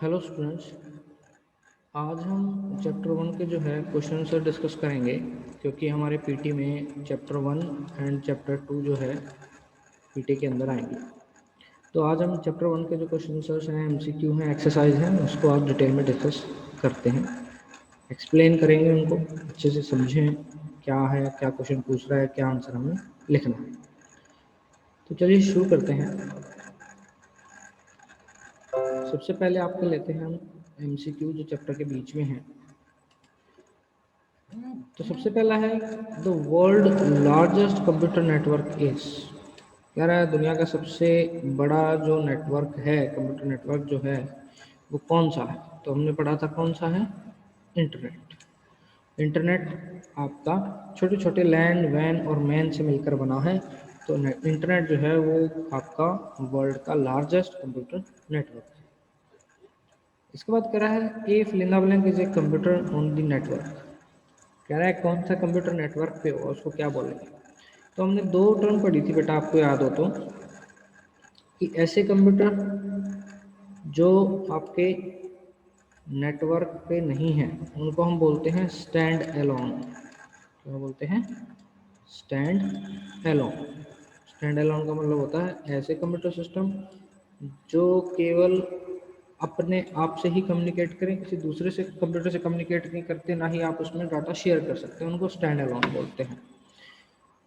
Hello students. आज हम chapter one के जो है क्वेश्चन से डिस्कस करेंगे, क्योंकि हमारे पीटी में chapter one and chapter two जो है पीटी के अंदर आएंगे। तो आज हम चैप्टर वन के जो क्वेश्चन हैं, एमसीक्यू हैं, एक्सरसाइज हैं, उसको आज डिटेल में डिस्कस करते हैं, एक्सप्लेन करेंगे, उनको अच्छे से समझें क्या है, क्या क्वेश्चन पूछ रहा है, क्या आंसर हमें लिखना है। तो चलिए शुरू करते हैं। सबसे पहले आपके लेते हैं हम एमसीक्यू जो चैप्टर के बीच में है। तो सबसे पहला है the world largest computer network is. कह रहा है दुनिया का सबसे बड़ा जो नेटवर्क है, कंप्यूटर नेटवर्क जो है वो कौन सा है। तो हमने पढ़ा था कौन सा है, इंटरनेट। इंटरनेट आपका छोटे छोटे लैंड वैन और मैन से मिलकर बना है। तो इंटरनेट जो है वो आपका वर्ल्ड का लार्जेस्ट कंप्यूटर नेटवर्क है। इसके बाद कह रहा है a fill in the blank is a computer on the network. कह रहा है कौन सा कंप्यूटर नेटवर्क पे हो, उसको क्या बोलेंगे। तो हमने दो टर्म पढ़ी थी बेटा, आपको याद हो तो, कि ऐसे कंप्यूटर जो आपके नेटवर्क पे नहीं है उनको हम बोलते हैं स्टैंड एलोन। क्या बोलते हैं, स्टैंड एलोन। स्टैंड एलोन का मतलब होता है ऐसे कंप्यूटर सिस्टम जो केवल अपने आप से ही कम्युनिकेट करें, किसी दूसरे से कंप्यूटर से कम्युनिकेट नहीं करते, ना ही आप उसमें डाटा शेयर कर सकते हैं, उनको स्टैंड एलोन बोलते हैं।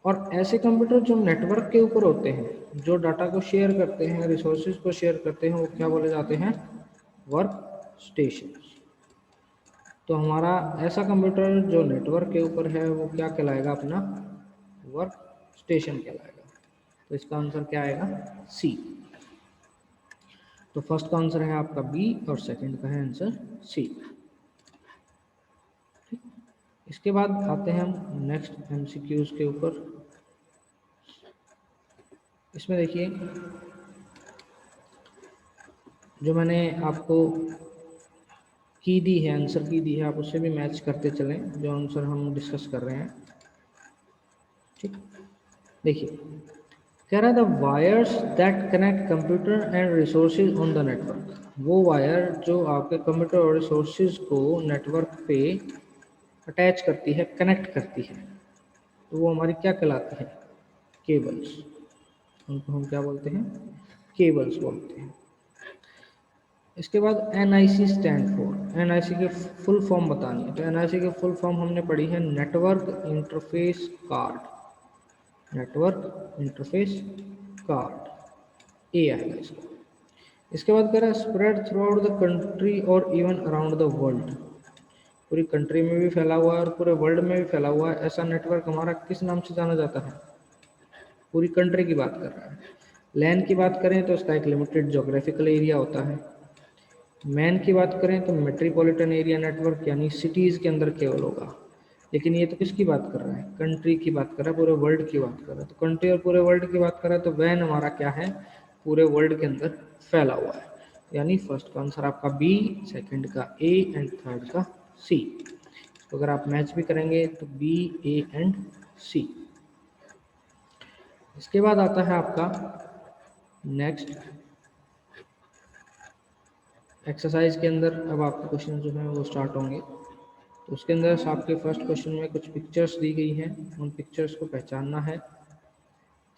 और ऐसे कंप्यूटर जो नेटवर्क के ऊपर होते हैं, जो डाटा को शेयर करते हैं, रिसोर्सेज को शेयर करते हैं, वो क्या बोले जाते हैं, वर्क स्टेशन। तो हमारा ऐसा कंप्यूटर जो नेटवर्क के ऊपर है वो क्या कहलाएगा, अपना वर्क स्टेशन कहलाएगा। तो इसका आंसर क्या आएगा, सी। तो फर्स्ट का आंसर है आपका बी और सेकंड का है आंसर सी। इसके बाद आते हैं हम नेक्स्ट एमसीक्यूज के ऊपर। इसमें देखिए जो मैंने आपको की दी है, आंसर की दी है, आप उससे भी मैच करते चलें जो आंसर हम डिस्कस कर रहे हैं। ठीक, देखिए कह रहा है the wires that connect computer and resources on the network. वो वायर जो आपके कंप्यूटर और रिसोर्सेज को नेटवर्क पे अटैच करती है, कनेक्ट करती है, तो वो हमारी क्या कहलाती है, केबल्स। उनको हम क्या बोलते हैं, केबल्स बोलते हैं। इसके बाद NIC स्टैंड फॉर, NIC के फुल फॉर्म बतानी है। तो NIC के फुल फॉर्म हमने पढ़ी है network interface card. Network interface card, ए आएगा इसका। इसके बाद कह रहा है spread through out the country और इवन अराउंड द वर्ल्ड। पूरी कंट्री में भी फैला हुआ है और पूरे वर्ल्ड में भी फैला हुआ है। ऐसा नेटवर्क हमारा किस नाम से जाना जाता है, पूरी कंट्री की बात कर रहा है। लैन की बात करें तो इसका एक लिमिटेड जोग्राफिकल एरिया होता है। मैन की बात करें तो मेट्रोपॉलिटन एरिया नेटवर्क, यानी सिटीज़ के अंदर केवल होगा। लेकिन ये तो किसकी बात कर रहा है, कंट्री की बात कर रहा है, पूरे वर्ल्ड की बात कर रहा है। तो कंट्री और पूरे वर्ल्ड की बात कर रहा है, तो वैन हमारा क्या है, पूरे वर्ल्ड के अंदर फैला हुआ है। यानी फर्स्ट का आंसर आपका बी, सेकंड का ए एंड थर्ड का सी। तो अगर आप मैच भी करेंगे तो बी, ए एंड सी। इसके बाद आता है आपका नेक्स्ट एक्सरसाइज के अंदर। अब आपके क्वेश्चन जो है वो स्टार्ट होंगे। तो उसके अंदर आपके फर्स्ट क्वेश्चन में कुछ पिक्चर्स दी गई हैं, उन पिक्चर्स को पहचानना है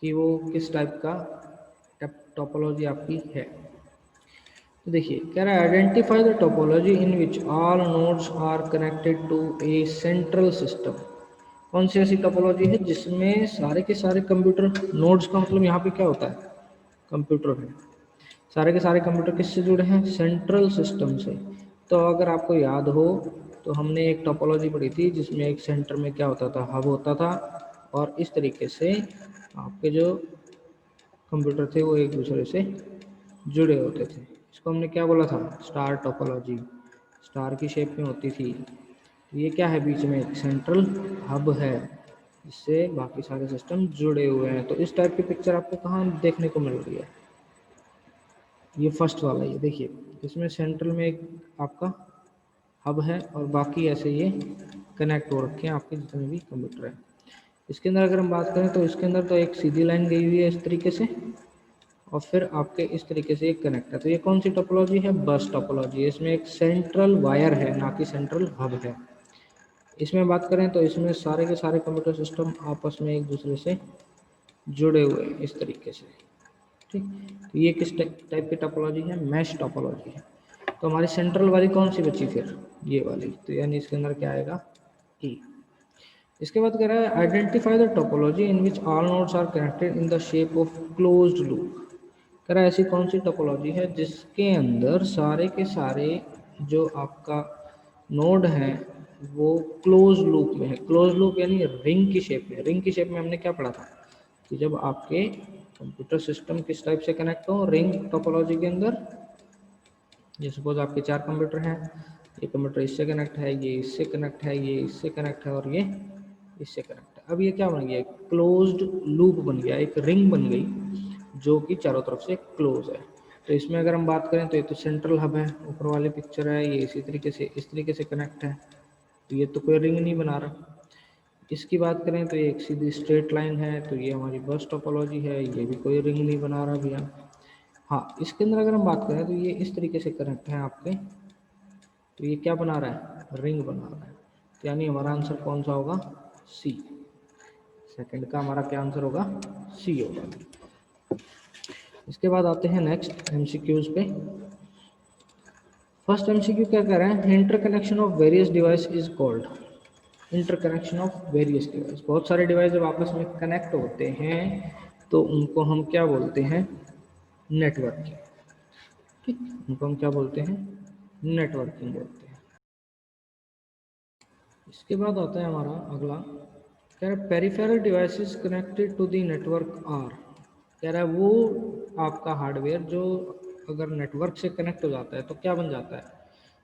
कि वो किस टाइप का टोपोलॉजी आपकी है। तो देखिए कह रहा है identify the topology in which all nodes are connected to a central system. कौन सी ऐसी टोपोलॉजी है जिसमें सारे के सारे कंप्यूटर, नोड्स का मतलब यहाँ पे क्या होता है, कंप्यूटर है, सारे के सारे कंप्यूटर किससे जुड़े हैं, सेंट्रल सिस्टम से। तो अगर आपको याद हो तो हमने एक टोपोलॉजी पढ़ी थी जिसमें एक सेंटर में क्या होता था, हब होता था, और इस तरीके से आपके जो कंप्यूटर थे वो एक दूसरे से जुड़े होते थे। इसको हमने क्या बोला था, स्टार टोपोलॉजी। स्टार की शेप में होती थी। तो ये क्या है, बीच में एक सेंट्रल हब है जिससे बाकी सारे सिस्टम जुड़े हुए हैं। तो इस टाइप की पिक्चर आपको कहाँ देखने को मिल रही है, ये फर्स्ट वाला, ये देखिए इसमें सेंट्रल में एक आपका हब है और बाकी ऐसे ये कनेक्ट हो रखे हैं आपके जितने भी कंप्यूटर हैं। इसके अंदर अगर हम बात करें तो इसके अंदर तो एक सीधी लाइन गई हुई है इस तरीके से, और फिर आपके इस तरीके से एक कनेक्ट है। तो ये कौन सी टोपोलॉजी है? बस टोपोलॉजी। इसमें एक सेंट्रल वायर है, ना कि सेंट्रल हब है। इसमें बात करें तो इसमें सारे के सारे कंप्यूटर सिस्टम आपस में एक दूसरे से जुड़े हुए हैं इस तरीके से। ठीक, तो ये किस टाइप की टोपोलॉजी है? मैश टोपोलॉजी है। तो हमारी सेंट्रल वाली कौन सी बची फिर? ये वाली। तो यानी इसके अंदर क्या आएगा? ई। इसके बाद कह रहा है identify the topology in which all nodes are connected in the shape of closed loop. कह रहा है ऐसी कौन सी टोपोलॉजी है जिसके अंदर सारे के सारे जो आपका नोड है वो क्लोज लूप में है। क्लोज लूप यानी रिंग की शेप में। रिंग की शेप में हमने क्या पढ़ा था कि जब आपके कंप्यूटर सिस्टम किस टाइप से कनेक्ट हो रिंग टोपोलॉजी के अंदर, ये सपोज आपके 4 कंप्यूटर हैं, ये कंप्यूटर इससे कनेक्ट है, ये इससे कनेक्ट है, ये इससे कनेक्ट है और ये इससे कनेक्ट है। अब ये क्या बन गया? क्लोज्ड लूप बन गया, एक रिंग बन गई जो कि चारों तरफ से क्लोज है। तो इसमें अगर हम बात करें तो ये तो सेंट्रल हब है, ऊपर वाली पिक्चर है, ये इसी तरीके से इस तरीके से कनेक्ट है, तो ये तो कोई रिंग नहीं बना रहा। इसकी बात करें तो ये एक सीधी स्ट्रेट लाइन है, तो ये हमारी बस टोपोलॉजी है, ये भी कोई रिंग नहीं बना रहा भैया। हाँ, इसके अंदर अगर हम बात करें तो ये इस तरीके से कनेक्ट है आपके, तो ये क्या बना रहा है? रिंग बना रहा है। तो यानी हमारा आंसर कौन सा होगा? सी। सेकंड का हमारा क्या आंसर होगा? सी होगा। इसके बाद आते हैं नेक्स्ट एमसीक्यूज पे। फर्स्ट एमसीक्यू क्या कह रहा है? Interconnection of various device is called. Interconnection of various device, बहुत सारे डिवाइस जब आपस में कनेक्ट होते हैं तो उनको हम क्या बोलते हैं? नेटवर्किंग। ठीक, उनको हम क्या बोलते हैं? नेटवर्किंग बोलते हैं। इसके बाद आता है हमारा अगला, कह रहा है peripheral devices connected to the network are. कह रहा है वो आपका हार्डवेयर जो अगर नेटवर्क से कनेक्ट हो जाता है तो क्या बन जाता है?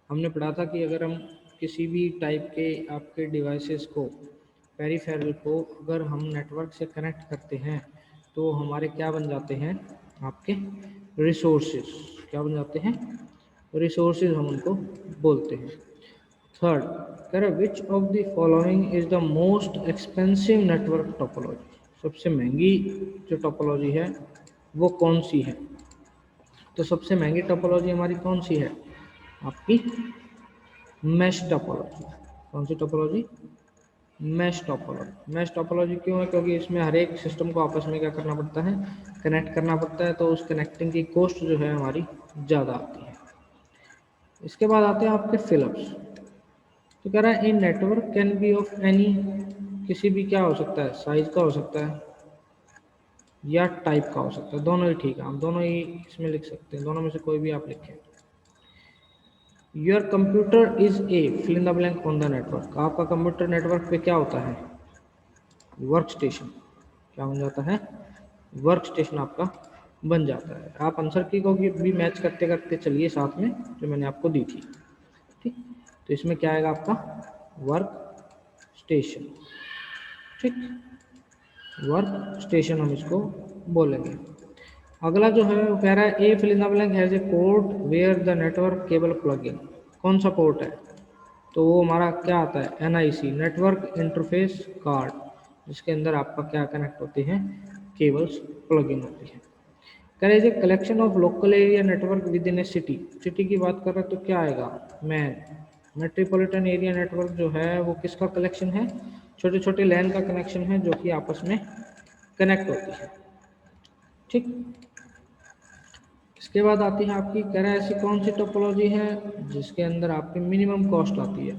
हमने पढ़ा था कि अगर हम किसी भी टाइप के आपके डिवाइसेस को, पेरिफेरल को अगर हम नेटवर्क से कनेक्ट करते हैं तो हमारे क्या बन जाते हैं? आपके रिसोर्सेज। क्या बन जाते हैं? रिसोर्सेज हम उनको बोलते हैं। थर्ड, कह रहे which of the following is the most expensive network topology. सबसे महंगी जो टोपोलॉजी है वो कौन सी है? तो सबसे महंगी टोपोलॉजी हमारी कौन सी है? आपकी मैश टोपोलॉजी। कौन सी topology? Mesh topology. Mesh topology क्यों है? क्योंकि इसमें हर एक सिस्टम को आपस में क्या करना पड़ता है? कनेक्ट करना पड़ता है, तो उस कनेक्टिंग की कॉस्ट जो है हमारी ज़्यादा आती है। इसके बाद आते हैं आपके फिलअप्स। तो कह रहा है a network can be of any, किसी भी क्या हो सकता है? साइज का हो सकता है या टाइप का हो सकता है, दोनों ही ठीक है, आप दोनों ही इसमें लिख सकते हैं, दोनों में से कोई भी आप लिखें। Your computer is a fill in the blank on the network. आपका कंप्यूटर नेटवर्क पे क्या होता है? Work station. क्या बन जाता है? वर्क स्टेशन आपका बन जाता है। आप आंसर की को भी मैच करते करते चलिए साथ में, जो मैंने आपको दी थी। ठीक, तो इसमें क्या आएगा आपका? Work station. ठीक, वर्क स्टेशन हम इसको बोलेंगे। अगला जो है वो कह रहा है a fill in the blank has a port where the network cable plug in. कौन सा पोर्ट है? तो वो हमारा क्या आता है? एनआईसी, नेटवर्क इंटरफेस कार्ड, जिसके अंदर आपका क्या कनेक्ट होते हैं? केबल्स प्लग इन होती है। कह रहे हैं collection of local area network with in A city. City की बात कर रहे हैं तो क्या आएगा? मैन। मेट्रोपॉलिटन एरिया नेटवर्क जो है वो किसका कलेक्शन है? छोटे छोटे लैन का कनेक्शन है जो कि आपस में कनेक्ट होती है। ठीक, इसके बाद आती है आपकी, कह रहा है ऐसी कौन सी टोपोलॉजी है जिसके अंदर आपकी मिनिमम कॉस्ट आती है?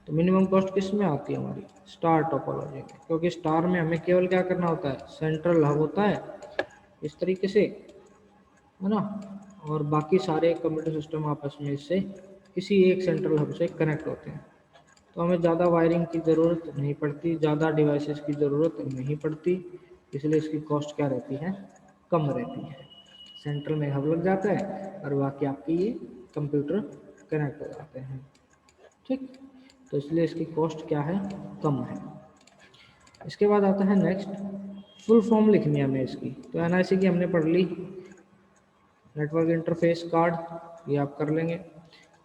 तो मिनिमम कॉस्ट किस में आती है? हमारी स्टार टोपोलॉजी में, क्योंकि स्टार में हमें केवल क्या करना होता है? सेंट्रल हब होता है इस तरीके से, है ना, और बाकी सारे कंप्यूटर सिस्टम आपस में इससे किसी एक सेंट्रल हब से कनेक्ट होते हैं। तो हमें ज़्यादा वायरिंग की ज़रूरत नहीं पड़ती, ज़्यादा डिवाइसेस की ज़रूरत नहीं पड़ती, इसलिए इसकी कॉस्ट क्या रहती है? कम रहती है। सेंट्रल में हब लग जाता है और बाकी आपके ये कंप्यूटर कनेक्ट हो जाते हैं। ठीक, तो इसलिए इसकी कॉस्ट क्या है? कम है। इसके बाद आता है नेक्स्ट, फुल फॉर्म लिखनी है हमें इसकी। तो एनआईसी की हमने पढ़ ली, नेटवर्क इंटरफेस कार्ड, ये आप कर लेंगे।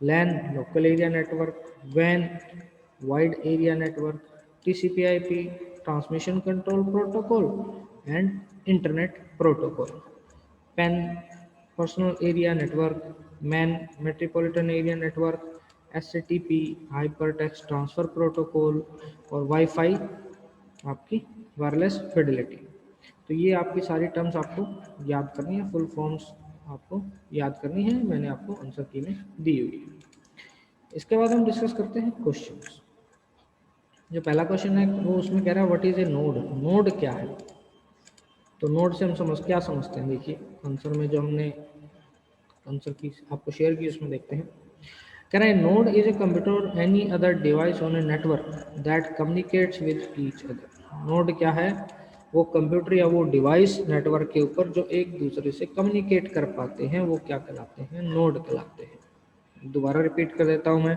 LAN, local area network. वैन, wide area network. TCP IP, transmission control protocol and internet protocol. PAN personal area network, MAN metropolitan area network, STP hyper text transfer protocol और wifi आपकी wireless fidelity. तो ये आपकी सारी टर्म्स आपको याद करनी है, फुल फॉर्म्स आपको याद करनी है, मैंने आपको आंसर की में दी हुई है। इसके बाद हम डिस्कस करते हैं क्वेश्चंस। जो पहला क्वेश्चन है वो उसमें कह रहा है what is a node, node क्या है। तो नोड से हम क्या समझते हैं, देखिए आंसर में जो हमने आंसर की आपको शेयर की उसमें देखते हैं। कह रहा है नोड इज ए कंप्यूटर और any other device on a network that communicates with each other. Node क्या है, वो कंप्यूटर या वो डिवाइस नेटवर्क के ऊपर जो एक दूसरे से कम्युनिकेट कर पाते हैं वो क्या कहलाते हैं, नोड कहलाते हैं। दोबारा रिपीट कर देता हूँ मैं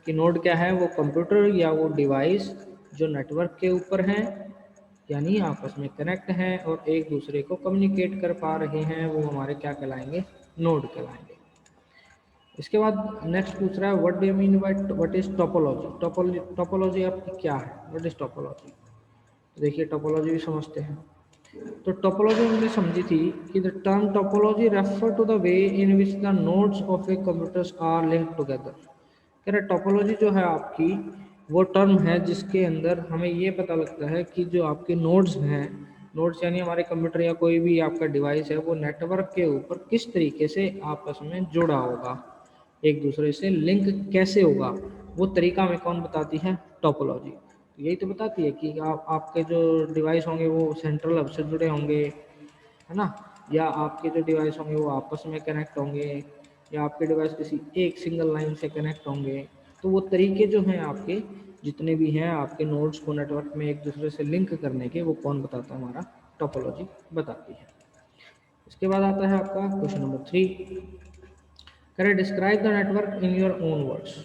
कि नोड क्या है, वो कंप्यूटर या वो डिवाइस जो नेटवर्क के ऊपर हैं यानी आपस में कनेक्ट हैं और एक दूसरे को कम्युनिकेट कर पा रहे हैं, वो हमारे क्या कहलाएंगे, नोड कहलाएंगे। इसके बाद नेक्स्ट पूछ रहा है what do you mean by what is topology. Topology आपकी क्या है, व्हाट इज टोपोलॉजी। तो देखिए टोपोलॉजी भी समझते हैं। तो टोपोलॉजी हमने समझी थी कि the term topology refer to the way in which the nodes of a computers are linked together. कह रहे टोपोलॉजी जो है आपकी वो टर्म है जिसके अंदर हमें ये पता लगता है कि जो आपके नोड्स हैं, नोड्स यानी हमारे कंप्यूटर या कोई भी आपका डिवाइस है, वो नेटवर्क के ऊपर किस तरीके से आपस में जुड़ा होगा, एक दूसरे से लिंक कैसे होगा, वो तरीका हमें कौन बताती है, टोपोलॉजी। यही तो बताती है कि आपके जो डिवाइस होंगे वो सेंट्रल हब से जुड़े होंगे, है ना, या आपके जो डिवाइस होंगे वो आपस में कनेक्ट होंगे, या आपके डिवाइस किसी एक सिंगल लाइन से कनेक्ट होंगे। तो वो तरीके जो हैं आपके जितने भी हैं आपके नोड्स को नेटवर्क में एक दूसरे से लिंक करने के, वो कौन बताता है, हमारा टोपोलॉजी बताती है। इसके बाद आता है आपका क्वेश्चन नंबर 3। कह रहे describe the network in your own words.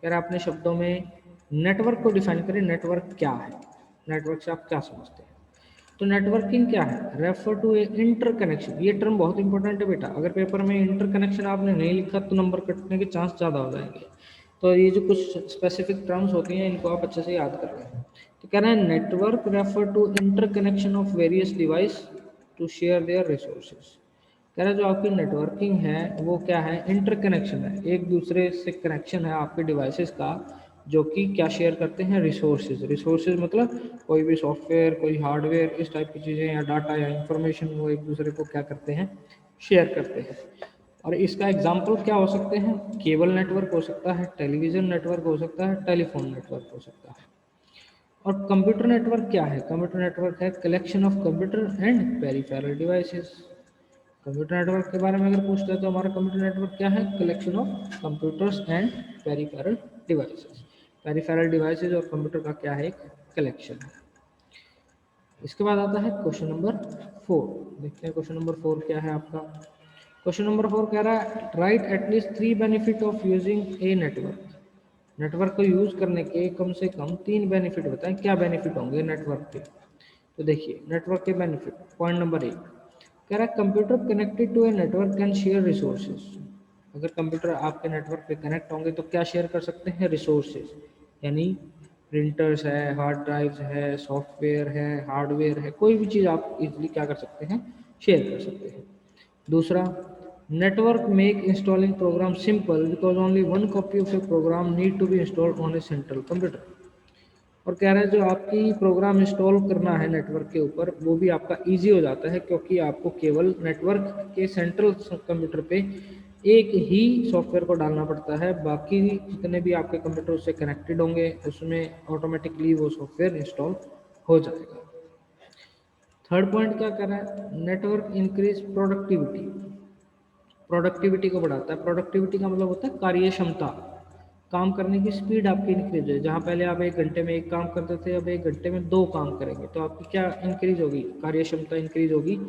कह रहे अपने शब्दों में नेटवर्क को डिफाइन करें, नेटवर्क क्या है, नेटवर्क से आप क्या समझते हैं। तो नेटवर्किंग क्या है, refer to a inter connection. ये टर्म बहुत इंपॉर्टेंट है बेटा, अगर पेपर में इंटर कनेक्शन आपने नहीं लिखा तो नंबर कटने के चांस ज़्यादा हो जाएंगे। तो ये जो कुछ स्पेसिफिक टर्म्स होती हैं इनको आप अच्छे से याद कर लें। तो कह रहे हैं network refer to inter connection of various device to share their resources. कह रहा है जो आपकी नेटवर्किंग है वो क्या है, इंटरकनेक्शन है, एक दूसरे से कनेक्शन है आपके डिवाइसेस का जो कि क्या शेयर करते हैं, रिसोर्सेज। रिसोर्सेज मतलब कोई भी सॉफ्टवेयर, कोई हार्डवेयर, इस टाइप की चीज़ें या डाटा या इंफॉर्मेशन वो एक दूसरे को क्या करते हैं, शेयर करते हैं। और इसका एग्जाम्पल क्या हो सकते हैं, केबल नेटवर्क हो सकता है, टेलीविज़न नेटवर्क हो सकता है, टेलीफोन नेटवर्क हो सकता है। और कंप्यूटर नेटवर्क क्या है, कंप्यूटर नेटवर्क है collection of computer and peripheral devices. Computer network के बारे में अगर पूछते हैं तो हमारा कंप्यूटर नेटवर्क क्या है, collection of computers and peripheral devices. Peripheral devices और कंप्यूटर का क्या है, एक कलेक्शन है। इसके बाद आता है क्वेश्चन नंबर 4। देखते हैं क्वेश्चन नंबर 4 क्या है आपका। क्वेश्चन नंबर 4 कह रहा है right at least 3 benefit of using A network. Network को यूज करने के कम से कम 3 बेनिफिट बताएं, क्या बेनिफिट होंगे नेटवर्क के। तो देखिए नेटवर्क के बेनिफिट, पॉइंट नंबर 1 कह रहा है computer connected to a network can share resources. अगर कंप्यूटर आपके नेटवर्क पे कनेक्ट होंगे तो क्या शेयर कर सकते हैं, रिसोर्सेज, यानी प्रिंटर्स है, हार्ड ड्राइव्स है, सॉफ्टवेयर है, हार्डवेयर है, कोई भी चीज़ आप इजीली क्या कर सकते हैं, शेयर कर सकते हैं। दूसरा, network make installing program simple because only one copy of a program need to be installed on a central computer. और कह रहा है जो आपकी प्रोग्राम इंस्टॉल करना है नेटवर्क के ऊपर वो भी आपका इजी हो जाता है क्योंकि आपको केवल नेटवर्क के सेंट्रल कंप्यूटर पे एक ही सॉफ्टवेयर को डालना पड़ता है, बाकी जितने भी आपके कंप्यूटर उससे कनेक्टेड होंगे उसमें ऑटोमेटिकली वो सॉफ्टवेयर इंस्टॉल हो जाएगा। थर्ड पॉइंट क्या कर रहा है, नेटवर्क इंक्रीज प्रोडक्टिविटी। प्रोडक्टिविटी को बढ़ाता है। प्रोडक्टिविटी का मतलब होता है कार्य क्षमता, काम करने की स्पीड आपकी इंक्रीज है। जहाँ पहले आप 1 घंटे में 1 काम करते थे, अब 1 घंटे में 2 काम करेंगे तो आपकी क्या इंक्रीज होगी, कार्य क्षमता इंक्रीज होगी,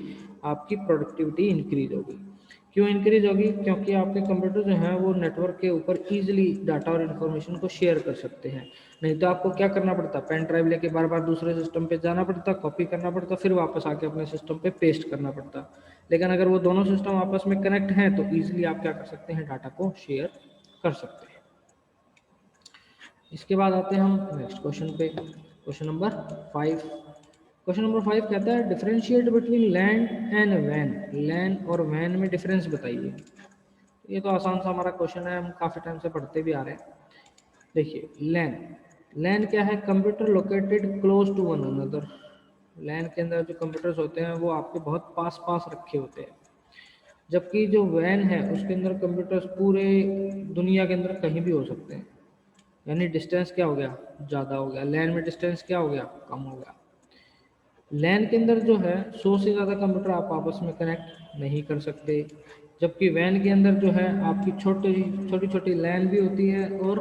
आपकी प्रोडक्टिविटी इंक्रीज होगी। क्यों इंक्रीज होगी, क्योंकि आपके कंप्यूटर जो हैं वो नेटवर्क के ऊपर ईजिली डाटा और इन्फॉर्मेशन को शेयर कर सकते हैं। नहीं तो आपको क्या करना पड़ता, पेन ड्राइव लेके बार बार दूसरे सिस्टम पे जाना पड़ता, कॉपी करना पड़ता, फिर वापस आके अपने सिस्टम पे पेस्ट करना पड़ता। लेकिन अगर वो दोनों सिस्टम आपस में कनेक्ट हैं तो ईजिली आप क्या कर सकते हैं, डाटा को शेयर कर सकते हैं। इसके बाद आते हैं हम नेक्स्ट क्वेश्चन पे, क्वेश्चन नंबर 5। क्वेश्चन नंबर 5 कहता है डिफरेंशिएट बिटवीन लैन एंड वैन। लैन और वैन में डिफरेंस बताइए। ये तो आसान सा हमारा क्वेश्चन है, हम काफ़ी टाइम से पढ़ते भी आ रहे हैं। देखिए लैन, लैन क्या है? Computer located close to one another. LAN के अंदर जो कंप्यूटर्स होते हैं वो आपके बहुत पास पास रखे होते हैं, जबकि जो वैन है उसके अंदर कंप्यूटर्स पूरे दुनिया के अंदर कहीं भी हो सकते हैं। यानी डिस्टेंस क्या हो गया? ज़्यादा हो गया। लैन में डिस्टेंस क्या हो गया? कम हो गया। लैन के अंदर जो है 100 से ज़्यादा कंप्यूटर आप आपस में कनेक्ट नहीं कर सकते, जबकि वैन के अंदर जो है आपकी छोटी छोटी छोटी लैन भी होती है और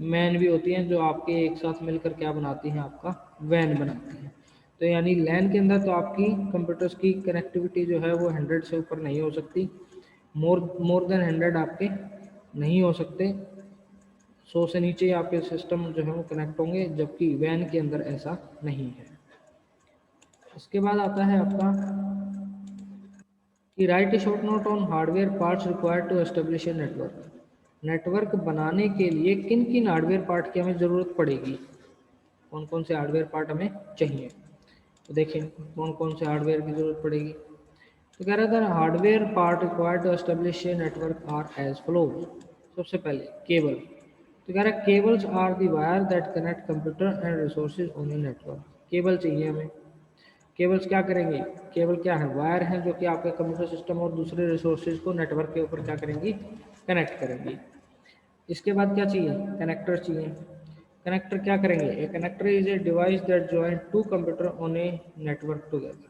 मैन भी होती हैं, जो आपके एक साथ मिलकर क्या बनाती हैं? आपका वैन बनाती हैं। तो यानी लैन के अंदर तो आपकी कंप्यूटर्स की कनेक्टिविटी जो है वो 100 से ऊपर नहीं हो सकती, मोर देन 100 आपके नहीं हो सकते। 100 से नीचे ही आपके सिस्टम जो है वो कनेक्ट होंगे, जबकि वैन के अंदर ऐसा नहीं है। इसके बाद आता है आपका कि write a short note on hardware parts required to establish a network. Network बनाने के लिए किन किन हार्डवेयर पार्ट की हमें ज़रूरत पड़ेगी? कौन कौन से हार्डवेयर पार्ट हमें चाहिए? तो देखें कौन कौन से हार्डवेयर की ज़रूरत पड़ेगी। तो कह रहा था hardware part required to establish a network are as follows. सबसे पहले केबल। तो कह रहा है cables are the wire that connect computer and resources on a network. Cable चाहिए हमें। केबल्स क्या करेंगे? केबल क्या है? वायर है जो कि आपके कंप्यूटर सिस्टम और दूसरे रिसोर्सेज को नेटवर्क के ऊपर क्या करेंगी? कनेक्ट करेंगी। इसके बाद क्या चाहिए? कनेक्टर चाहिए। कनेक्टर क्या करेंगे? A connector is a device that join two computer on a network together.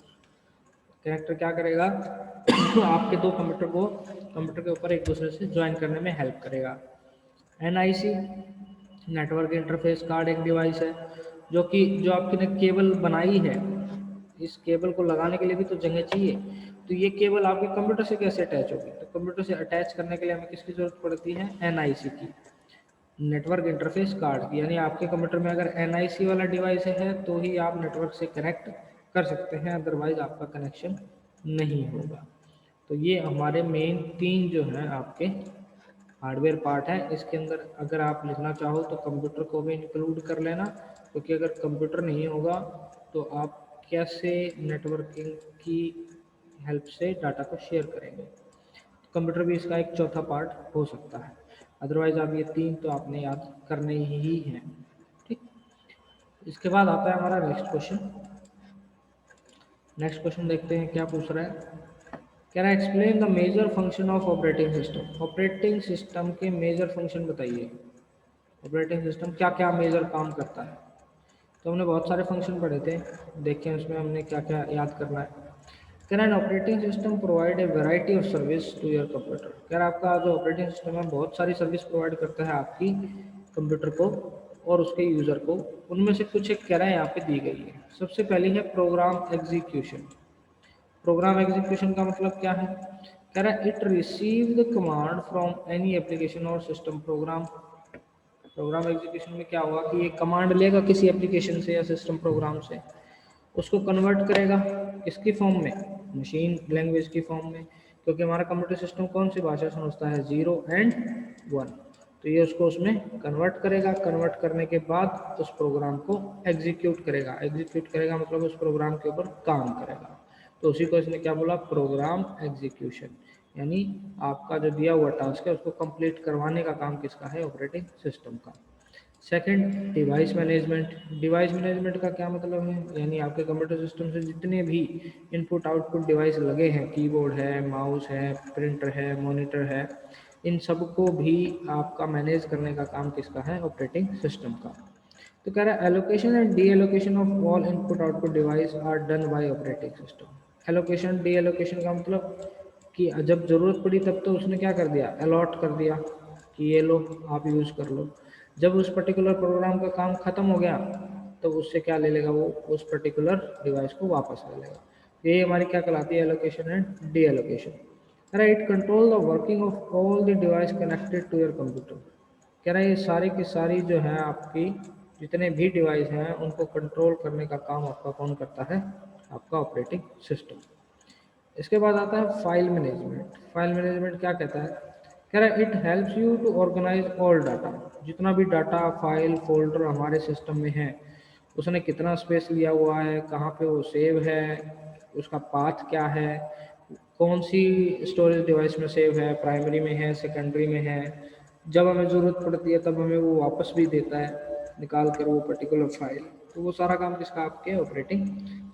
Connector क्या करेगा? आपके दो कंप्यूटर को कंप्यूटर के ऊपर एक दूसरे से ज्वाइन करने में हेल्प करेगा। एनआईसी नेटवर्क इंटरफेस कार्ड एक डिवाइस है जो आपकी ने केबल बनाई है। इस केबल को लगाने के लिए भी तो जगह चाहिए, तो ये केबल आपके कंप्यूटर से कैसे अटैच होगी? तो कंप्यूटर से अटैच करने के लिए हमें किसकी जरूरत पड़ती है? एनआईसी की, नेटवर्क इंटरफेस कार्ड की। यानी आपके कंप्यूटर में अगर एनआईसी वाला डिवाइस है तो ही आप नेटवर्क से कनेक्ट कर सकते हैं, अदरवाइज आपका कनेक्शन नहीं होगा। तो ये हमारे मेन 3 जो हैं आपके हार्डवेयर पार्ट है। इसके अंदर अगर आप लिखना चाहो तो कंप्यूटर को भी इंक्लूड कर लेना, क्योंकि अगर कंप्यूटर नहीं होगा तो आप कैसे नेटवर्किंग की हेल्प से डाटा को शेयर करेंगे? कंप्यूटर भी इसका एक चौथा पार्ट हो सकता है। अदरवाइज आप ये 3 तो आपने याद करने ही हैं। ठीक। इसके बाद आता है हमारा नेक्स्ट क्वेश्चन। नेक्स्ट क्वेश्चन देखते हैं क्या पूछ रहा है। Can I explain the major function of operating system. Operating system के मेजर फंक्शन बताइए। ऑपरेटिंग सिस्टम क्या क्या मेजर काम करता है? तो हमने बहुत सारे फंक्शन पढ़े थे, देखें उसमें हमने क्या क्या याद करना है। Can an operating system provide a variety of service to your computer. क्या आपका जो ऑपरेटिंग सिस्टम है बहुत सारी सर्विस प्रोवाइड करता है आपकी कंप्यूटर को और उसके यूज़र को। उनमें से कुछ एक कह रहा है यहाँ पे दी गई है। सबसे पहली है प्रोग्राम एग्जीक्यूशन। प्रोग्राम एग्जीक्यूशन का मतलब क्या है? कह रहा है it receive the command from any application और सिस्टम प्रोग्राम। प्रोग्राम एग्जीक्यूशन में क्या होगा कि ये कमांड लेगा किसी एप्लीकेशन से या सिस्टम प्रोग्राम से, उसको कन्वर्ट करेगा किसकी फॉर्म में? मशीन लैंग्वेज की फॉर्म में, क्योंकि हमारा कंप्यूटर सिस्टम कौन सी भाषा समझता है? 0 एंड 1। तो ये उसको उसमें कन्वर्ट करेगा। कन्वर्ट करने के बाद उस प्रोग्राम को एग्जीक्यूट करेगा। एग्जीक्यूट करेगा मतलब उस प्रोग्राम के ऊपर काम करेगा। तो उसी को इसने क्या बोला? Program execution. यानी आपका जो दिया हुआ टास्क है उसको कंप्लीट करवाने का काम किसका है? ऑपरेटिंग सिस्टम का। Second device management. Device management का क्या मतलब है? यानी आपके कंप्यूटर सिस्टम से जितने भी इनपुट आउटपुट डिवाइस लगे हैं, कीबोर्ड है, माउस है, प्रिंटर है, मॉनिटर है, इन सबको भी आपका मैनेज करने का काम किसका है? ऑपरेटिंग सिस्टम का। तो कह रहा है allocation and de allocation of all input output device are done by operating system. Allocation de allocation का मतलब कि जब ज़रूरत पड़ी तब तो उसने क्या कर दिया? अलॉट कर दिया कि ये लो आप यूज़ कर लो। जब उस पर्टिकुलर प्रोग्राम का काम ख़त्म हो गया तो उससे क्या ले लेगा? वो उस पर्टिकुलर डिवाइस को वापस ले लेगा। ये हमारी क्या कहलाती है? Allocation and de allocation. Right, control the working of all the device connected to your computer. कह रहा है ये सारी की सारी जो है आपकी जितने भी डिवाइस हैं उनको कंट्रोल करने का काम आपका कौन करता है? आपका ऑपरेटिंग सिस्टम। इसके बाद आता है फाइल मैनेजमेंट। फाइल मैनेजमेंट क्या कहता है? कह रहा है it helps you to organise all data. जितना भी डाटा फाइल फोल्डर हमारे सिस्टम में है उसने कितना स्पेस लिया हुआ है, कहाँ पे वो सेव है, उसका पाथ क्या है, कौन सी स्टोरेज डिवाइस में सेव है, प्राइमरी में है, सेकेंडरी में है, जब हमें ज़रूरत पड़ती है तब हमें वो वापस भी देता है निकाल कर वो पर्टिकुलर फाइल। तो वो सारा काम किसका, आपके ऑपरेटिंग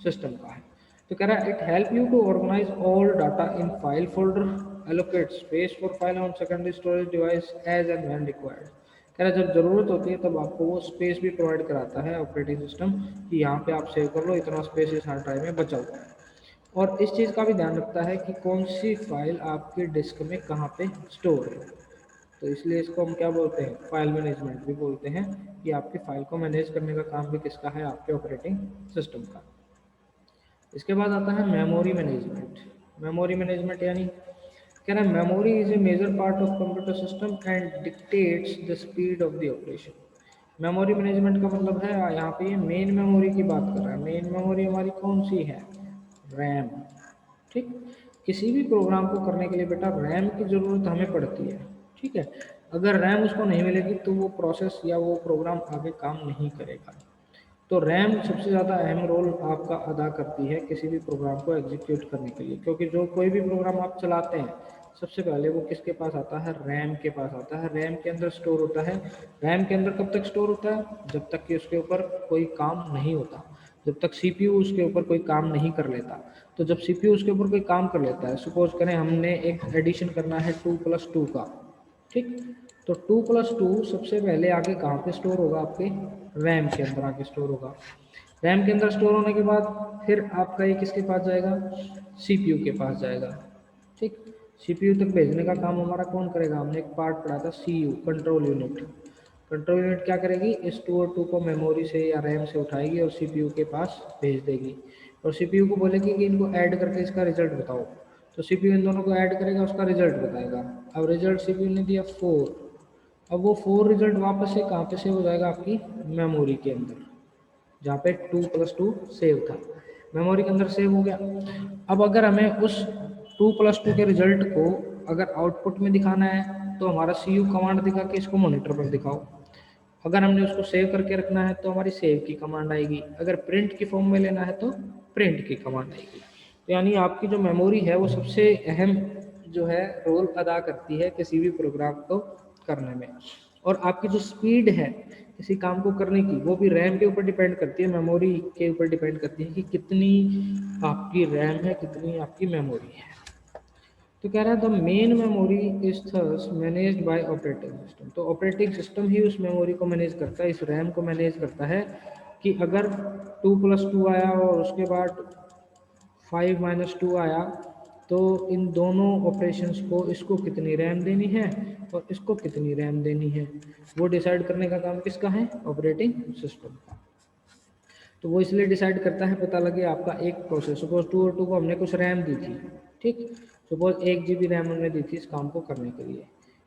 सिस्टम का है। तो कह रहा है it help you to organise all data in file folder, allocate space for file on secondary storage device as and when required. कह रहा है जब ज़रूरत होती है तब आपको वो स्पेस भी प्रोवाइड कराता है ऑपरेटिंग सिस्टम कि यहाँ पे आप सेव कर लो, इतना स्पेस इस हार्ड ड्राइव में बचा हुआ है। और इस चीज़ का भी ध्यान रखता है कि कौन सी फाइल आपके डिस्क में कहाँ पे स्टोर है। तो इसलिए इसको हम क्या बोलते हैं, फाइल मैनेजमेंट भी बोलते हैं, कि आपकी फाइल को मैनेज करने का काम भी किसका है, आपके ऑपरेटिंग सिस्टम का। इसके बाद आता है मेमोरी मैनेजमेंट। मेमोरी मैनेजमेंट यानी कह रहा है memory is a major part of computer system and dictates the speed of the operation. Memory management का मतलब है यहाँ पे ये मेन मेमोरी की बात कर रहा है। मेन मेमोरी हमारी कौन सी है, रैम। ठीक, किसी भी प्रोग्राम को करने के लिए बेटा रैम की ज़रूरत हमें पड़ती है। ठीक है, अगर रैम उसको नहीं मिलेगी तो वो प्रोसेस या वो प्रोग्राम आगे काम नहीं करेगा। तो रैम सबसे ज़्यादा अहम रोल आपका अदा करती है किसी भी प्रोग्राम को एग्जीक्यूट करने के लिए, क्योंकि जो कोई भी प्रोग्राम आप चलाते हैं सबसे पहले वो किसके पास आता है, रैम के पास आता है। रैम के अंदर स्टोर होता है। रैम के अंदर कब तक स्टोर होता है, जब तक कि उसके ऊपर कोई काम नहीं होता, जब तक सीपीयू उसके ऊपर कोई काम नहीं कर लेता। तो जब सीपीयू उसके ऊपर कोई काम कर लेता है, सपोज करें हमने एक एडिशन करना है 2+2 का, ठीक, तो 2+2 सबसे पहले आगे कहाँ पे स्टोर होगा, आपके रैम के अंदर आके स्टोर होगा। रैम के अंदर स्टोर होने के बाद फिर आपका ये किसके पास जाएगा, सीपीयू के पास जाएगा। ठीक, सीपीयू तक भेजने का काम हमारा कौन करेगा, हमने एक पार्ट पढ़ा था CU, control unit. Control unit क्या करेगी, इस 2 और 2 को मेमोरी से या रैम से उठाएगी और सीपीयू के पास भेज देगी, और सीपीयू को बोलेगी कि इनको ऐड करके इसका रिजल्ट बताओ। तो सीपीयू इन दोनों को ऐड करेगा, उसका रिजल्ट बताएगा। अब रिजल्ट सीपीयू ने दिया 4, अब वो 4 रिजल्ट वापस से कहाँ पे सेव हो जाएगा, आपकी मेमोरी के अंदर, जहाँ पे 2+2 सेव था, मेमोरी के अंदर सेव हो गया। अब अगर हमें उस 2+2 के रिजल्ट को अगर आउटपुट में दिखाना है तो हमारा सी यू कमांड दिखा के इसको मॉनिटर पर दिखाओ। अगर हमने उसको सेव करके रखना है तो हमारी सेव की कमांड आएगी। अगर प्रिंट की फॉर्म में लेना है तो प्रिंट की कमांड आएगी। तो यानी आपकी जो मेमोरी है वो सबसे अहम जो है रोल अदा करती है किसी भी प्रोग्राम को करने में। और आपकी जो स्पीड है किसी काम को करने की, वो भी रैम के ऊपर डिपेंड करती है, मेमोरी के ऊपर डिपेंड करती है कि कितनी आपकी रैम है, कितनी आपकी मेमोरी है। तो कह रहा है the main memory is thus managed by operating system. तो ऑपरेटिंग सिस्टम ही उस मेमोरी को मैनेज करता है, इस रैम को मैनेज करता है कि अगर 2+2 आया और उसके बाद 5-2 आया, तो इन दोनों ऑपरेशंस को इसको कितनी रैम देनी है और इसको कितनी रैम देनी है, वो डिसाइड करने का काम किसका है, ऑपरेटिंग सिस्टम का। तो वो इसलिए डिसाइड करता है, पता लगे आपका एक प्रोसेस, सपोज 2 और 2 को हमने कुछ रैम दी थी, ठीक, सपोज 1 GB रैम हमने दी थी इस काम को करने के लिए।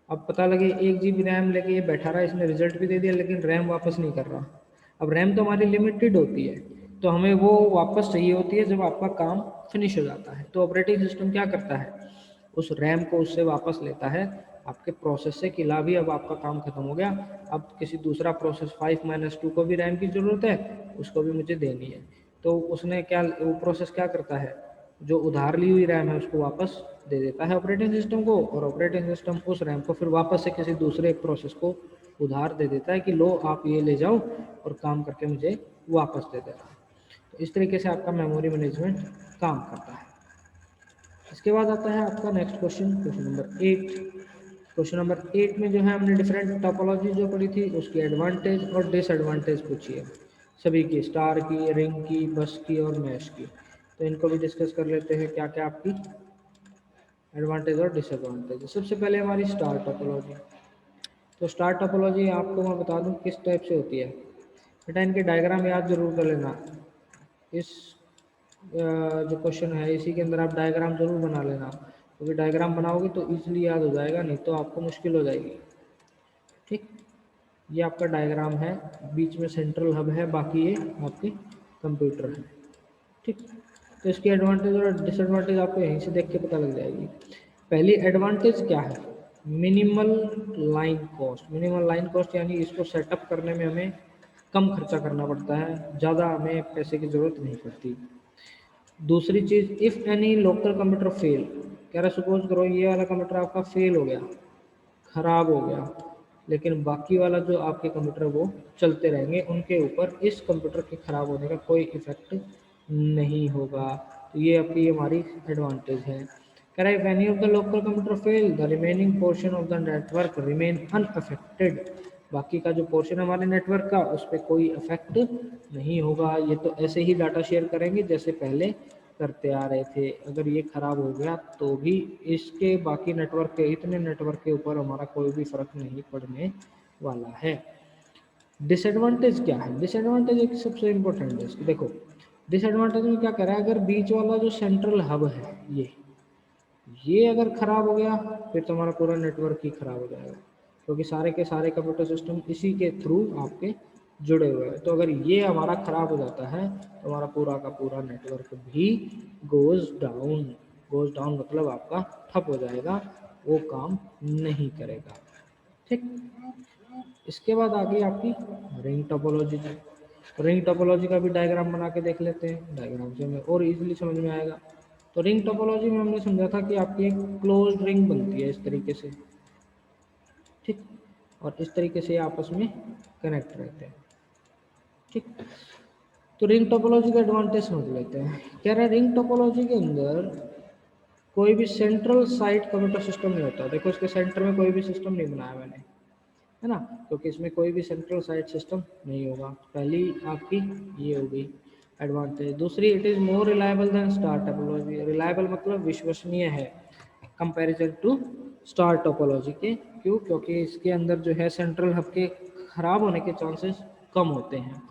अब पता लगे 1 GB रैम लेके ये बैठा रहा, इसने रिजल्ट भी दे दिया लेकिन रैम वापस नहीं कर रहा। अब रैम तो हमारी लिमिटेड होती है, तो हमें वो वापस चाहिए होती है जब आपका काम फिनिश हो जाता है। तो ऑपरेटिंग सिस्टम क्या करता है, उस रैम को उससे वापस लेता है आपके प्रोसेस से कि ला भी अब आपका काम खत्म हो गया, अब किसी दूसरा प्रोसेस 5-2 को भी रैम की ज़रूरत है, उसको भी मुझे देनी है। तो उसने क्या, वो प्रोसेस क्या करता है, जो उधार ली हुई रैम है उसको वापस दे देता है ऑपरेटिंग सिस्टम को, और ऑपरेटिंग सिस्टम उस रैम को फिर वापस से किसी दूसरे प्रोसेस को उधार दे देता है कि लो आप ये ले जाओ और काम करके मुझे वापस दे देना। तो इस तरीके से आपका मेमोरी मैनेजमेंट काम करता है। इसके बाद आता है आपका next question, question number 8। Question number 8 में जो है हमने डिफरेंट टोपोलॉजी जो पढ़ी थी उसकी एडवांटेज और डिसएडवांटेज पूछी है सभी की, स्टार की, रिंग की, बस की और मैश की। तो इनको भी डिस्कस कर लेते हैं क्या क्या आपकी एडवांटेज और डिसएडवांटेज। सबसे पहले हमारी स्टार टोपोलॉजी। तो स्टार टोपोलॉजी आपको मैं बता दूं किस टाइप से होती है। बेटा इनके डायग्राम याद जरूर कर लेना। इस जो क्वेश्चन है इसी के अंदर आप डायग्राम जरूर बना लेना, क्योंकि डायग्राम बनाओगे तो इजीली याद हो जाएगा, नहीं तो आपको मुश्किल हो जाएगी। ठीक, ये आपका डायग्राम है, बीच में सेंट्रल हब है, बाकी ये आपके कंप्यूटर है। ठीक, तो इसकी एडवांटेज और डिसएडवांटेज आपको यहीं से देख के पता लग जाएगी। पहली एडवांटेज क्या है, minimal line cost. Minimal line cost यानी इसको सेटअप करने में हमें कम खर्चा करना पड़ता है, ज़्यादा हमें पैसे की ज़रूरत नहीं पड़ती। दूसरी चीज़, if any local computer fail, कह रहा सपोज करो ये वाला कंप्यूटर आपका फेल हो गया, खराब हो गया, लेकिन बाकी वाला जो आपके कंप्यूटर वो चलते रहेंगे, उनके ऊपर इस कंप्यूटर के खराब होने का कोई इफेक्ट नहीं होगा। तो ये आपकी हमारी एडवांटेज है। कह रहा है if any of the local computer fail the remaining portion of the network remain unaffected, बाकी का जो पोर्शन है हमारे नेटवर्क का उस पर कोई इफेक्ट नहीं होगा। ये तो ऐसे ही डाटा शेयर करेंगे जैसे पहले करते आ रहे थे। अगर ये खराब हो गया तो भी इसके बाकी नेटवर्क के इतने नेटवर्क के ऊपर हमारा कोई भी फर्क नहीं पड़ने वाला है। डिसएडवांटेज क्या है? डिसएडवांटेज एक सबसे इम्पोर्टेंट है इसकी। देखो डिसएडवांटेज में क्या कह रहा है, अगर बीच वाला जो सेंट्रल हब है ये अगर खराब हो गया फिर तो हमारा पूरा नेटवर्क ही खराब हो जाएगा, क्योंकि सारे के सारे कंप्यूटर सिस्टम इसी के थ्रू आपके जुड़े हुए हैं। तो अगर ये हमारा खराब हो जाता है तो हमारा पूरा का पूरा नेटवर्क भी गोज डाउन। गोज डाउन मतलब आपका ठप हो जाएगा, वो काम नहीं करेगा। ठीक, इसके बाद आ गई आपकी रिंग टोपोलॉजी। रिंग टोपोलॉजी का भी डायग्राम बना के देख लेते हैं, डायग्राम से हमें और इजीली समझ में आएगा। तो रिंग टोपोलॉजी में हमने समझा था कि आपकी एक क्लोज्ड रिंग बनती है इस तरीके से, ठीक, और इस तरीके से आपस में कनेक्ट रहते हैं। ठीक, तो रिंग टोपोलॉजी का एडवांटेज समझ लेते हैं। कह रहा है रिंग टोपोलॉजी के अंदर कोई भी सेंट्रल साइट कंप्यूटर सिस्टम नहीं होता। देखो इसके सेंटर में कोई भी सिस्टम नहीं बनाया मैंने, है ना, क्योंकि इसमें कोई भी सेंट्रल साइट सिस्टम नहीं होगा। पहली आपकी ये होगी एडवांटेज। दूसरी, it is more reliable then star topology. Reliable मतलब विश्वसनीय है कंपैरिजन टू स्टार टोपोलॉजी के। क्यों? क्योंकि इसके अंदर जो है सेंट्रल हब के खराब होने के चांसेस कम होते हैं।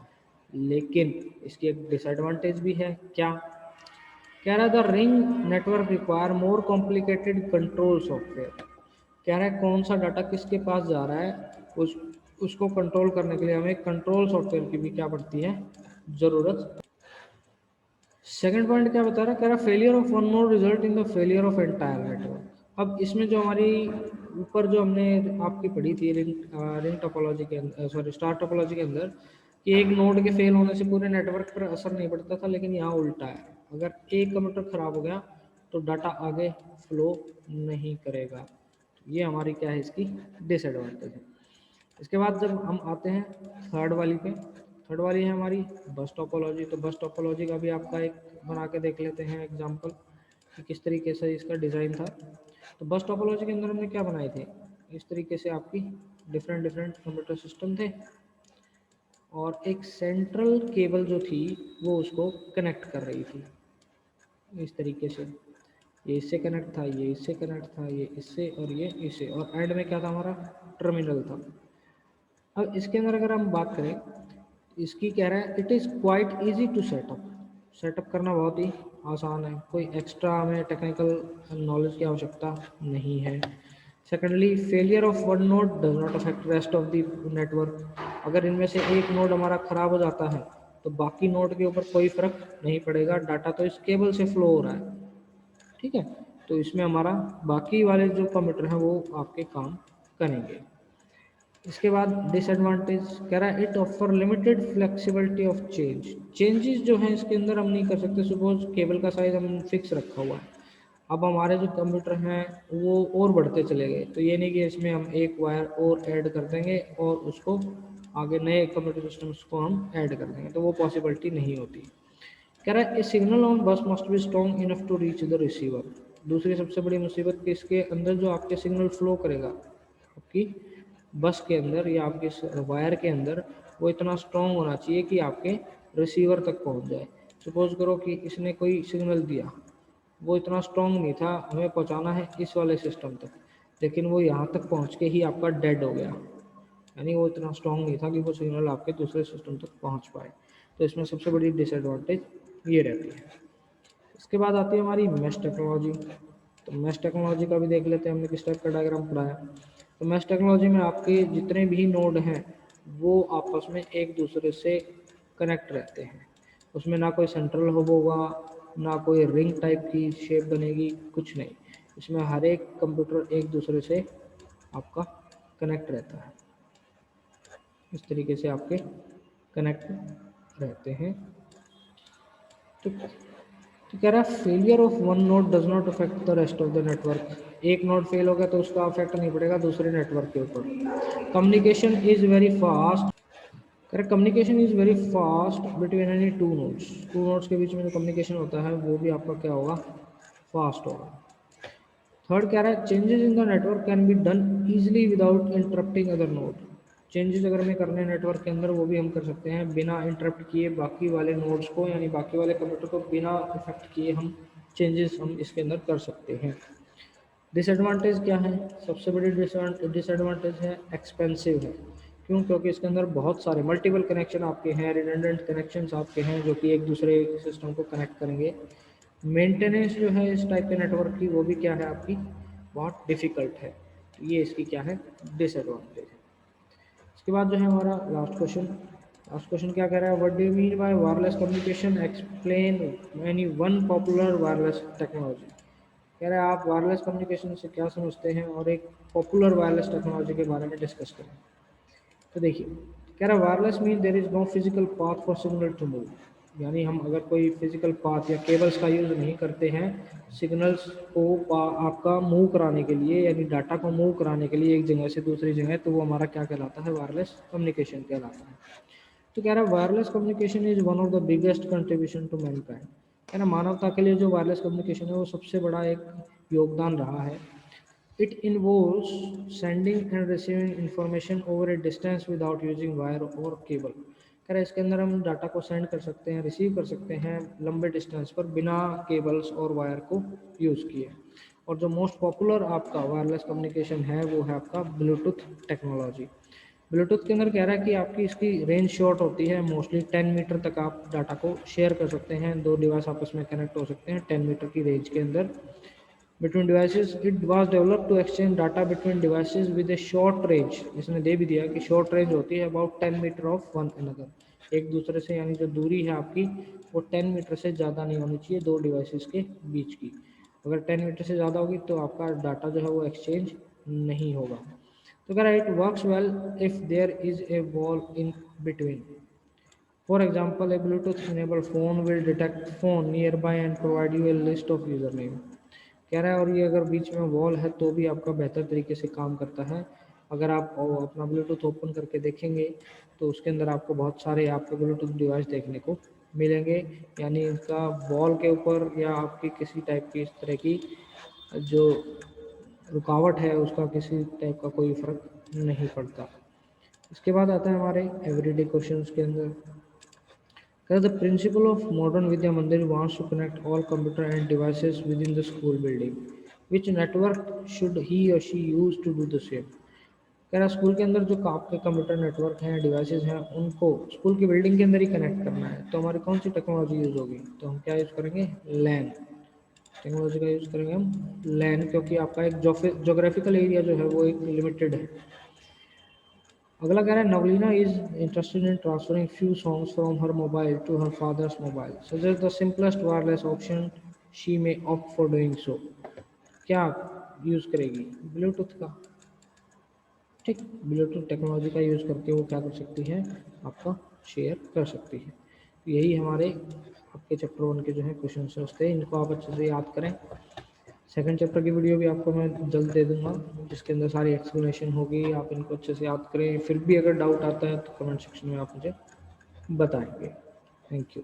लेकिन इसकी एक डिसएडवांटेज भी है। क्या? कह रहा है the ring network require more complicated control software. कह रहा है कौन सा डाटा किसके पास जा रहा है उसको कंट्रोल करने के लिए हमें कंट्रोल सॉफ्टवेयर की भी क्या पड़ती है, जरूरत। सेकंड पॉइंट क्या बता रहा है? कह रहा failure of one node result in the failure of entire network. अब इसमें जो हमारी ऊपर जो हमने आपकी पढ़ी थी रिंग टोपोलॉजी के अंदर, सॉरी स्टार टोपोलॉजी के अंदर, कि एक नोड के फेल होने से पूरे नेटवर्क पर असर नहीं पड़ता था, लेकिन यहाँ उल्टा है। अगर एक कंप्यूटर खराब हो गया तो डाटा आगे फ्लो नहीं करेगा। ये हमारी क्या है, इसकी डिसएडवांटेज है। इसके बाद जब हम आते हैं थर्ड वाली पे, थर्ड वाली है हमारी बस टोपोलॉजी। तो बस टोपोलॉजी का भी आपका एक बना के देख लेते हैं एग्जांपल कि किस तरीके से इसका डिज़ाइन था। तो बस टोपोलॉजी के अंदर हमने क्या बनाए थे, इस तरीके से आपकी डिफरेंट डिफरेंट कंप्यूटर सिस्टम थे और एक सेंट्रल केबल जो थी वो उसको कनेक्ट कर रही थी इस तरीके से। ये इससे कनेक्ट था, ये इससे कनेक्ट था, ये इससे और ये इससे, और एंड में क्या था, हमारा टर्मिनल था। अब इसके अंदर अगर हम बात करें, इसकी कह रहा है it is quite easy to setup. Setup करना बहुत ही आसान है, कोई एक्स्ट्रा हमें टेक्निकल नॉलेज की आवश्यकता नहीं है। Secondly, failure of one node does not affect rest of the network. अगर इनमें से एक नोड हमारा खराब हो जाता है तो बाकी नोड के ऊपर कोई फर्क नहीं पड़ेगा, डाटा तो इस केबल से फ्लो हो रहा है। ठीक है, तो इसमें हमारा बाकी वाले जो कंप्यूटर हैं वो आपके काम करेंगे। इसके बाद डिसएडवांटेज कह रहा है it offer limited flexibility of changes जो हैं इसके अंदर हम नहीं कर सकते। सपोज केबल का साइज हम फिक्स रखा हुआ है, अब हमारे जो कंप्यूटर हैं वो और बढ़ते चले गए, तो ये नहीं कि इसमें हम एक वायर और ऐड कर देंगे और उसको आगे नए कंप्यूटर सिस्टम्स को हम ऐड कर देंगे, तो वो पॉसिबिलिटी नहीं होती। कह रहा है a signal on bus must be strong enough to reach the receiver. दूसरी सबसे बड़ी मुसीबत कि इसके अंदर जो आपके सिग्नल फ्लो करेगा आपकी बस के अंदर या आपके वायर के अंदर, वो इतना स्ट्रॉन्ग होना चाहिए कि आपके रिसीवर तक पहुंच जाए। सपोज करो कि इसने कोई सिग्नल दिया, वो इतना स्ट्रॉन्ग नहीं था, हमें पहुंचाना है इस वाले सिस्टम तक, लेकिन वो यहाँ तक पहुंच के ही आपका डेड हो गया, यानी वो इतना स्ट्रॉन्ग नहीं था कि वो सिग्नल आपके दूसरे सिस्टम तक पहुंच पाए। तो इसमें सबसे बड़ी डिसएडवांटेज ये रहती है। इसके बाद आती है हमारी मैश टेक्नोलॉजी। तो मैश टेक्नोलॉजी का भी देख लेते हैं, हमने किस टाइप का डायग्राम पढ़ा है। तो मैश टेक्नोलॉजी में आपके जितने भी नोड हैं वो आपस में एक दूसरे से कनेक्ट रहते हैं। उसमें ना कोई सेंट्रल हब होगा, ना कोई रिंग टाइप की शेप बनेगी, कुछ नहीं। इसमें हर एक कंप्यूटर एक दूसरे से आपका कनेक्ट रहता है, इस तरीके से आपके कनेक्ट रहते हैं। तो कह रहा है failure of one node does not affect the rest of the network. एक नोड फेल हो गया तो उसका अफेक्ट नहीं पड़ेगा दूसरे नेटवर्क के ऊपर। Communication is very fast. Correct, communication is very fast between any two nodes के बीच में जो कम्युनिकेशन होता है वो भी आपका क्या होगा, फास्ट होगा। थर्ड कह रहा है changes in the network can be done easily without interrupting other node. Changes अगर हमें करने हैं नेटवर्क के अंदर वो भी हम कर सकते हैं बिना इंटरप्ट किए बाकी वाले नोड्स को, यानी बाकी वाले कंप्यूटर को बिना इफेक्ट किए हम चेंजेस हम इसके अंदर कर सकते हैं। डिसएडवांटेज क्या है, सबसे बड़ी डिसएडवांटेज है एक्सपेंसिव है। क्यों, क्योंकि इसके अंदर बहुत सारे मल्टीपल कनेक्शन आपके हैं, रिडंडेंट कनेक्शंस आपके हैं जो कि एक दूसरे सिस्टम को कनेक्ट करेंगे। मेंटेनेंस जो है इस टाइप के नेटवर्क की वो भी क्या है आपकी बहुत डिफिकल्ट है। ये इसकी क्या है, डिसएडवांटेज है। इसके बाद जो है हमारा लास्ट क्वेश्चन क्या कह रहा है, what do you mean by wireless communication, explain any one popular wireless technology. कह रहा है आप वायरलेस कम्युनिकेशन से क्या समझते हैं और एक पॉपुलर वायरलेस टेक्नोलॉजी के बारे में डिस्कस करें। तो देखिए, कह रहा है wireless mean there is no physical path for signal to move. यानी हम अगर कोई फिजिकल पाथ या केबल्स का यूज़ नहीं करते हैं सिग्नल्स को आपका मूव कराने के लिए, यानी डाटा को मूव कराने के लिए एक जगह से दूसरी जगह, तो वो हमारा क्या कहलाता है, वायरलेस कम्युनिकेशन कहलाता है। तो कह रहा है wireless communication is one of the biggest contribution to mankind. कह रहा मानवता के लिए जो वायरलेस कम्युनिकेशन है वो सबसे बड़ा एक योगदान रहा है। It involves sending and receiving information over a distance without using wire or cable। कह रहा है इसके अंदर हम डाटा को सेंड कर सकते हैं, रिसीव कर सकते हैं लंबे डिस्टेंस पर बिना केबल्स और वायर को यूज़ किए। और जो मोस्ट पॉपुलर आपका वायरलेस कम्युनिकेशन है वो है आपका ब्लूटूथ टेक्नोलॉजी। ब्लूटूथ के अंदर कह रहा है कि आपकी इसकी रेंज शॉर्ट होती है, मोस्टली 10 मीटर तक आप डाटा को शेयर कर सकते हैं, दो डिवाइस आपस में कनेक्ट हो सकते हैं 10 मीटर की रेंज के अंदर। between devices it was developed to exchange data between devices with a short range। इसने दे भी दिया कि शॉर्ट रेंज होती है about 10 metre of one another, एक दूसरे से, यानी जो दूरी है आपकी वो 10 मीटर से ज़्यादा नहीं होनी चाहिए दो डिवाइसेस के बीच की। अगर 10 मीटर से ज़्यादा होगी तो आपका डाटा जो है वो एक्सचेंज नहीं होगा। तो कह रहा है it works well if there is a wall in between. For example, a Bluetooth-enabled phone will detect phone nearby and provide you a list of username। कह रहा है और ये अगर बीच में वॉल है तो भी आपका बेहतर तरीके से काम करता है। अगर आप अपना ब्लूटूथ ओपन करके देखेंगे तो उसके अंदर आपको बहुत सारे आपके ब्लूटूथ डिवाइस देखने को मिलेंगे, यानी इनका वॉल के ऊपर या आपकी किसी टाइप की इस तरह की जो रुकावट है उसका किसी टाइप का कोई फर्क नहीं पड़ता। इसके बाद आता है हमारे एवरीडे क्वेश्चंस के अंदर। The principal of modern Vidya Mandir wants to connect all computer and devices within the school building. Which network should he or she use to do the same? कह रहा स्कूल के अंदर जो आपके computer network हैं, devices हैं, उनको school की बिल्डिंग के अंदर ही कनेक्ट करना है, तो हमारी कौन सी टेक्नोलॉजी यूज़ होगी, तो हम क्या यूज़ करेंगे, लैन टेक्नोलॉजी का यूज़ करेंगे हम लैन, क्योंकि आपका एक जोग्राफिकल एरिया जो है वो एक लिमिटेड है। अगला कह रहा है Navleena is interested in transferring few songs from her mobile to her father's mobile, suggest the simplest wireless option she may opt for doing so. क्या यूज़ करेगी, ब्लूटूथ का। ठीक, ब्लूटूथ टेक्नोलॉजी का यूज़ करके वो क्या कर सकती है, आपका शेयर कर सकती है। यही हमारे आपके चैप्टर 1 के जो है क्वेश्चन थे, इनको आप अच्छे से याद करें। सेकंड चैप्टर की वीडियो भी आपको मैं जल्द दे दूंगा जिसके अंदर सारी एक्सप्लेनेशन होगी, आप इनको अच्छे से याद करें। फिर भी अगर डाउट आता है तो कमेंट सेक्शन में आप मुझे बताएंगे। Thank you.